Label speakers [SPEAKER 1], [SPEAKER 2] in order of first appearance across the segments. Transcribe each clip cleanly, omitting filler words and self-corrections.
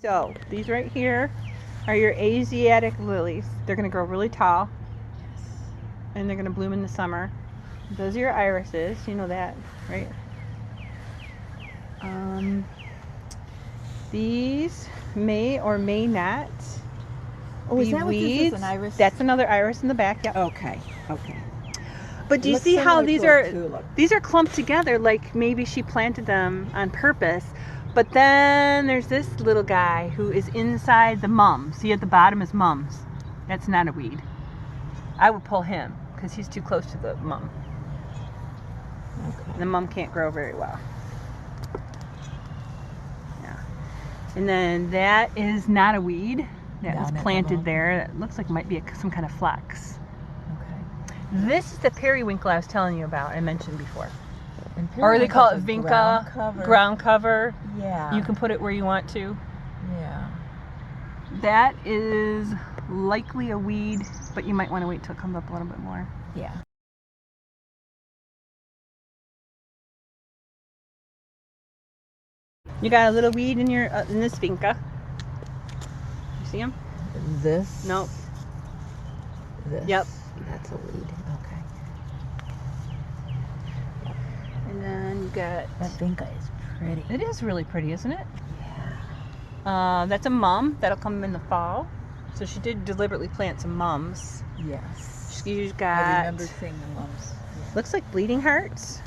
[SPEAKER 1] So these right here are your Asiatic lilies. They're going to grow really tall.
[SPEAKER 2] Yes.
[SPEAKER 1] And they're going to bloom in the summer. Those are your irises. You know that, right? These may or may not
[SPEAKER 2] Is
[SPEAKER 1] be
[SPEAKER 2] that
[SPEAKER 1] weeds.
[SPEAKER 2] what this is, an iris?
[SPEAKER 1] That's another iris in the back. Yep.
[SPEAKER 2] Okay. Okay.
[SPEAKER 1] But do you
[SPEAKER 2] Looks
[SPEAKER 1] see how
[SPEAKER 2] similar
[SPEAKER 1] these
[SPEAKER 2] to a
[SPEAKER 1] are
[SPEAKER 2] tulip.
[SPEAKER 1] these are clumped together like maybe she planted them on purpose? But then there's this little guy who is inside the mum. See, at the bottom is mums. That's not a weed. I would pull him because he's too close to the mum.
[SPEAKER 2] Okay.
[SPEAKER 1] The mum can't grow very well. Yeah. And then that is not a weed. That was
[SPEAKER 2] Down at the
[SPEAKER 1] planted
[SPEAKER 2] bottom.
[SPEAKER 1] there. That looks like it might be some kind of flax.
[SPEAKER 2] Okay.
[SPEAKER 1] This is the periwinkle I was telling you about. I mentioned before.
[SPEAKER 2] And
[SPEAKER 1] Or they call it
[SPEAKER 2] periwinkle's a
[SPEAKER 1] vinca, ground cover.
[SPEAKER 2] Yeah.
[SPEAKER 1] You can put it where you want to.
[SPEAKER 2] Yeah.
[SPEAKER 1] That is likely a weed, but you might want to wait till it comes up a little bit more.
[SPEAKER 2] Yeah.
[SPEAKER 1] You got a little weed in your in this vinca. You see him?
[SPEAKER 2] This.
[SPEAKER 1] Nope.
[SPEAKER 2] This.
[SPEAKER 1] Yep.
[SPEAKER 2] That's a weed. Okay.
[SPEAKER 1] And then you got.
[SPEAKER 2] That vinca is pretty.
[SPEAKER 1] It is really pretty, isn't it?
[SPEAKER 2] Yeah.
[SPEAKER 1] That's a mum. That'll come in the fall. So she did deliberately plant some mums.
[SPEAKER 2] Yes.
[SPEAKER 1] She's
[SPEAKER 2] I
[SPEAKER 1] got.
[SPEAKER 2] remember seeing the mums. Yeah.
[SPEAKER 1] Looks like bleeding hearts.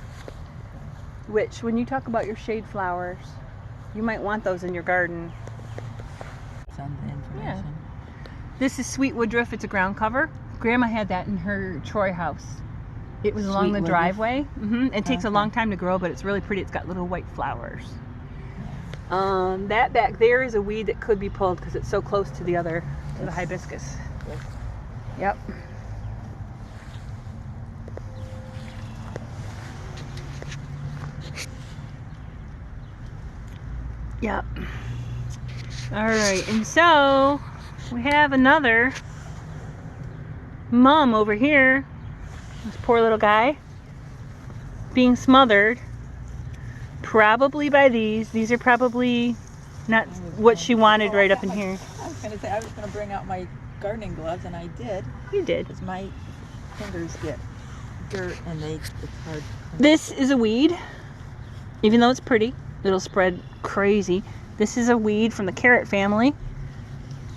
[SPEAKER 1] Which, when you talk about your shade flowers, you might want those in your garden.
[SPEAKER 2] It's on the information.
[SPEAKER 1] This is sweet woodruff. It's a ground cover. Grandma had that in her Troy house. It was along
[SPEAKER 2] Sweet
[SPEAKER 1] the
[SPEAKER 2] woodruff?
[SPEAKER 1] driveway. It takes a
[SPEAKER 2] Okay.
[SPEAKER 1] long time to grow, but it's really pretty. It's got little white flowers. That back there is a weed that could be pulled because it's so close to the other, to the hibiscus.
[SPEAKER 2] Yes.
[SPEAKER 1] Yep. Yep. All right, and so we have another mum over here. This poor little guy being smothered, probably by these. These are probably not what she wanted right up in here.
[SPEAKER 2] I was gonna say I was gonna bring out my gardening gloves, and I did.
[SPEAKER 1] You did.
[SPEAKER 2] Because my fingers get dirt, and it's hard.
[SPEAKER 1] This is a weed. Even though it's pretty, it'll spread crazy. This is a weed from the carrot family.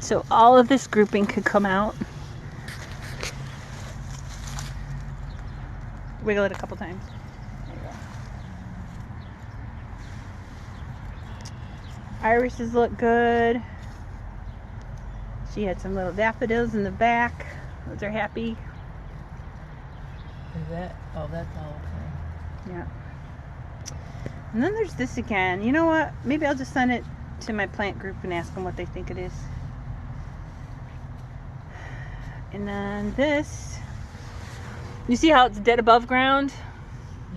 [SPEAKER 1] So all of this grouping could come out. Wiggle it a couple times. There you go. Irises look good. She had some little daffodils in the back. Those are happy.
[SPEAKER 2] Is that? Oh, that's all okay.
[SPEAKER 1] Yeah. And then there's this again. You know what? Maybe I'll just send it to my plant group and ask them what they think it is. And then this. You see how it's dead above ground?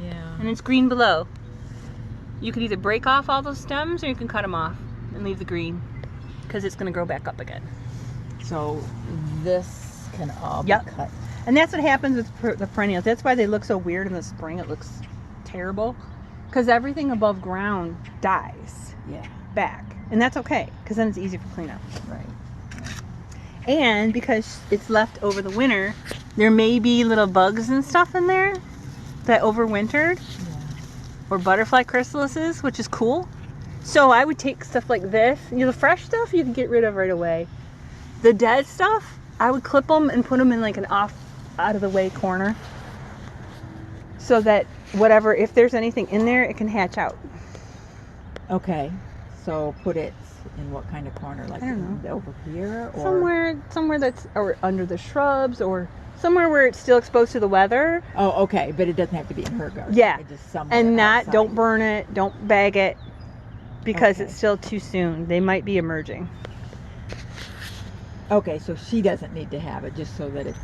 [SPEAKER 2] Yeah.
[SPEAKER 1] And it's green below. You could either break off all those stems or you can cut them off and leave the green because it's going to grow back up again.
[SPEAKER 2] So this can all
[SPEAKER 1] Yep.
[SPEAKER 2] be cut.
[SPEAKER 1] And that's what happens with the perennials. That's why they look so weird in the spring. It looks terrible because everything above ground dies
[SPEAKER 2] Yeah.
[SPEAKER 1] back. And that's okay because then it's easy for cleanup.
[SPEAKER 2] Right.
[SPEAKER 1] And because it's left over the winter, there may be little bugs and stuff in there that overwintered,
[SPEAKER 2] Yeah.
[SPEAKER 1] or butterfly chrysalises, which is cool. So I would take stuff like this. You know, the fresh stuff you can get rid of right away. The dead stuff, I would clip them and put them in like an out of the way corner so that whatever, if there's anything in there, it can hatch out.
[SPEAKER 2] Okay. So put it in what kind of corner? Like
[SPEAKER 1] I don't know.
[SPEAKER 2] over here, or
[SPEAKER 1] Somewhere that's or under the shrubs, or somewhere where it's still exposed to the weather.
[SPEAKER 2] Oh, okay. But it doesn't have to be in her garden.
[SPEAKER 1] Yeah.
[SPEAKER 2] Just somewhere
[SPEAKER 1] And not,
[SPEAKER 2] outside.
[SPEAKER 1] don't burn it, don't bag it, because
[SPEAKER 2] Okay.
[SPEAKER 1] it's still too soon. They might be emerging.
[SPEAKER 2] Okay, so she doesn't need to have it, just so that it